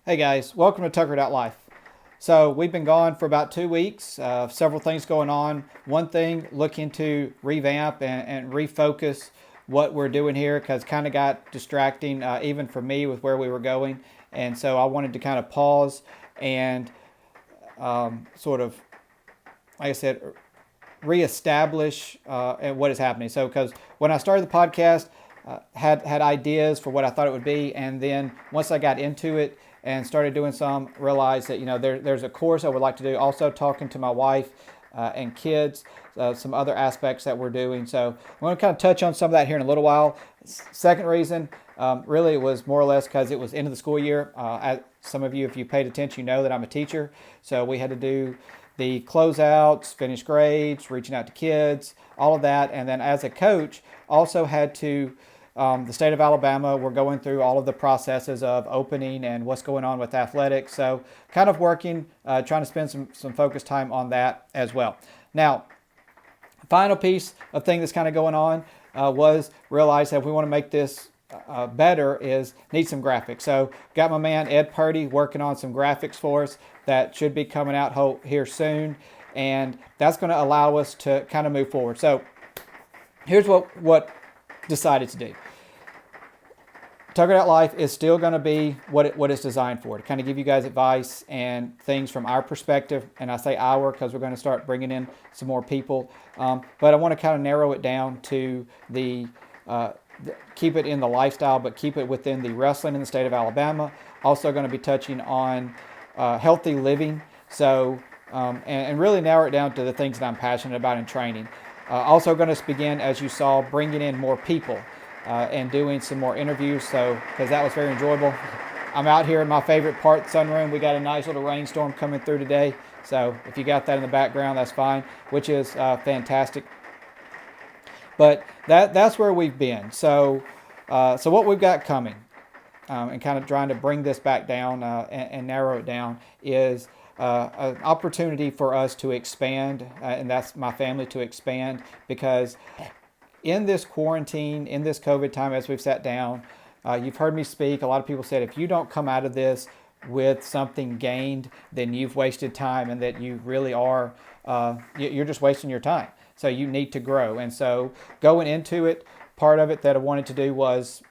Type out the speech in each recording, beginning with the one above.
Hey guys, welcome to Tuckered Out Life. So we've been gone for about 2 weeks, several things going on. One thing, looking to revamp and refocus what we're doing here because kind of got distracting even for me with where we were going. And so I wanted to kind of pause and sort of, like I said, reestablish what is happening. So because when I started the podcast, had ideas for what I thought it would be, and then once I got into it and started doing some, realized that there's a course I would like to do. Also talking to my wife and kids, some other aspects that we're doing. So I'm going to kind of touch on some of that here in a little while. Second reason, really, it was more or less because it was end of the school year. Some of you, if you paid attention, you know that I'm a teacher, so we had to do the closeouts, finish grades, reaching out to kids, all of that. And then as a coach, also had to, the state of Alabama, we're going through all of the processes of opening and what's going on with athletics. So kind of working, trying to spend some focused time on that as well. Now, final piece of thing that's kind of going on was realize that if we want to make this better is need some graphics. So got my man Ed Purdy working on some graphics for us that should be coming out here soon, and that's going to allow us to kind of move forward. So here's what decided to do. Tuckered Out Life is still going to be what it's designed for, to kind of give you guys advice and things from our perspective. And I say our because we're going to start bringing in some more people. But I want to kind of narrow it down to keep it in the lifestyle, but keep it within the wrestling in the state of Alabama. Also going to be touching on healthy living. So, and really narrow it down to the things that I'm passionate about in training. Also going to begin, as you saw, bringing in more people and doing some more interviews. So, because that was very enjoyable. I'm out here in my favorite part, sunroom. We got a nice little rainstorm coming through today. So if you got that in the background, that's fine, which is fantastic. But that's where we've been. So what we've got coming, and kind of trying to bring this back down and narrow it down, is an opportunity for us to expand, and that's my family to expand, because in this quarantine, in this COVID time, as we've sat down, you've heard me speak. A lot of people said, if you don't come out of this with something gained, then you've wasted time, and that you really are, you're just wasting your time. So you need to grow. And so going into it, part of it that I wanted to do was,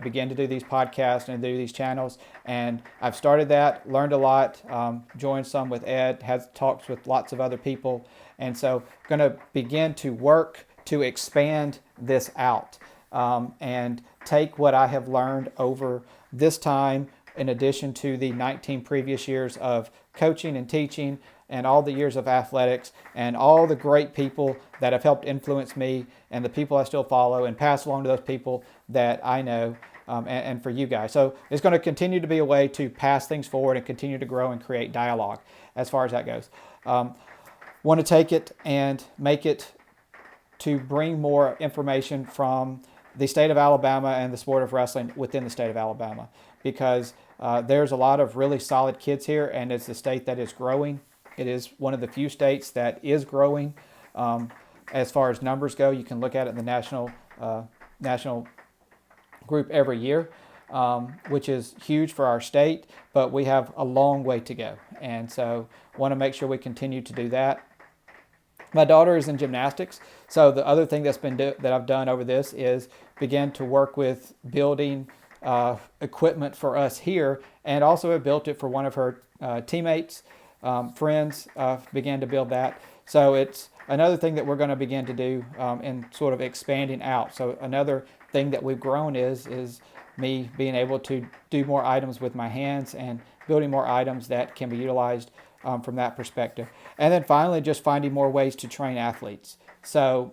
begin to do these podcasts and do these channels. And I've started that, learned a lot, joined some with Ed, had talks with lots of other people. And so going to begin to work to expand this out and take what I have learned over this time, in addition to the 19 previous years of coaching and teaching, and all the years of athletics, and all the great people that have helped influence me, and the people I still follow, and pass along to those people that I know, and for you guys. So it's going to continue to be a way to pass things forward and continue to grow and create dialogue as far as that goes. Want to take it and make it to bring more information from the state of Alabama and the sport of wrestling within the state of Alabama, because there's a lot of really solid kids here, and it's a state that is growing. It is one of the few states that is growing as far as numbers go. You can look at it in the national group every year, which is huge for our state, but we have a long way to go. And so want to make sure we continue to do that. My daughter is in gymnastics, so the other thing that I've done over this is begin to work with building equipment for us here, and also have built it for one of her teammates. Friends began to build that. So it's another thing that we're going to begin to do in sort of expanding out. So another thing that we've grown is me being able to do more items with my hands and building more items that can be utilized from that perspective. And then finally, just finding more ways to train athletes. So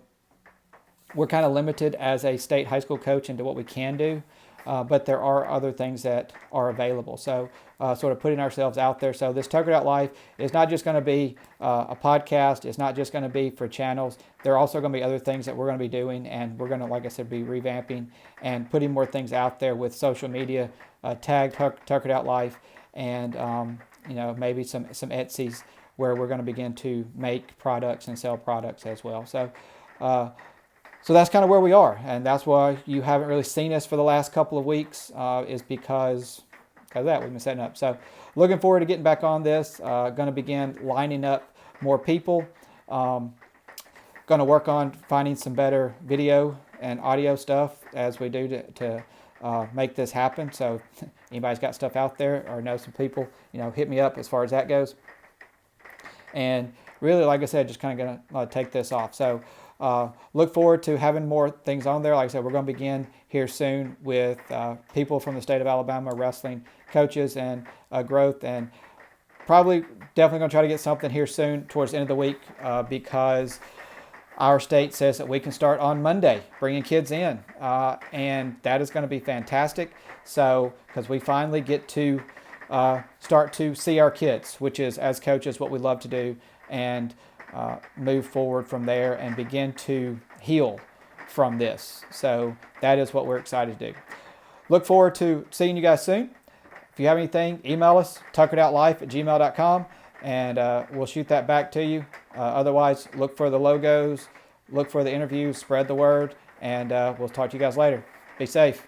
we're kind of limited as a state high school coach into what we can do. But there are other things that are available. So sort of putting ourselves out there. So this Tuckered Out Life is not just going to be a podcast. It's not just going to be for channels. There are also going to be other things that we're going to be doing. And we're going to, like I said, be revamping and putting more things out there with social media, tag Tuckered Out Life, and maybe some Etsy's where we're going to begin to make products and sell products as well. So that's kind of where we are, and that's why you haven't really seen us for the last couple of weeks, is because because of that we've been setting up. So looking forward to getting back on this. Going to begin lining up more people. Going to work on finding some better video and audio stuff as we do to make this happen. So if anybody's got stuff out there or know some people, hit me up as far as that goes. And really, like I said, just kind of going to take this off. So look forward to having more things on there. Like I said, we're going to begin here soon with people from the state of Alabama, wrestling coaches and growth, and probably definitely going to try to get something here soon towards the end of the week because our state says that we can start on Monday bringing kids in, and that is going to be fantastic. So because we finally get to start to see our kids, which is, as coaches, what we love to do, and move forward from there and begin to heal from this. So that is what we're excited to do. Look forward to seeing you guys soon. If you have anything, email us, tuckeredoutlife@gmail.com, and we'll shoot that back to you. Otherwise, look for the logos, look for the interviews, spread the word, and we'll talk to you guys later. Be safe.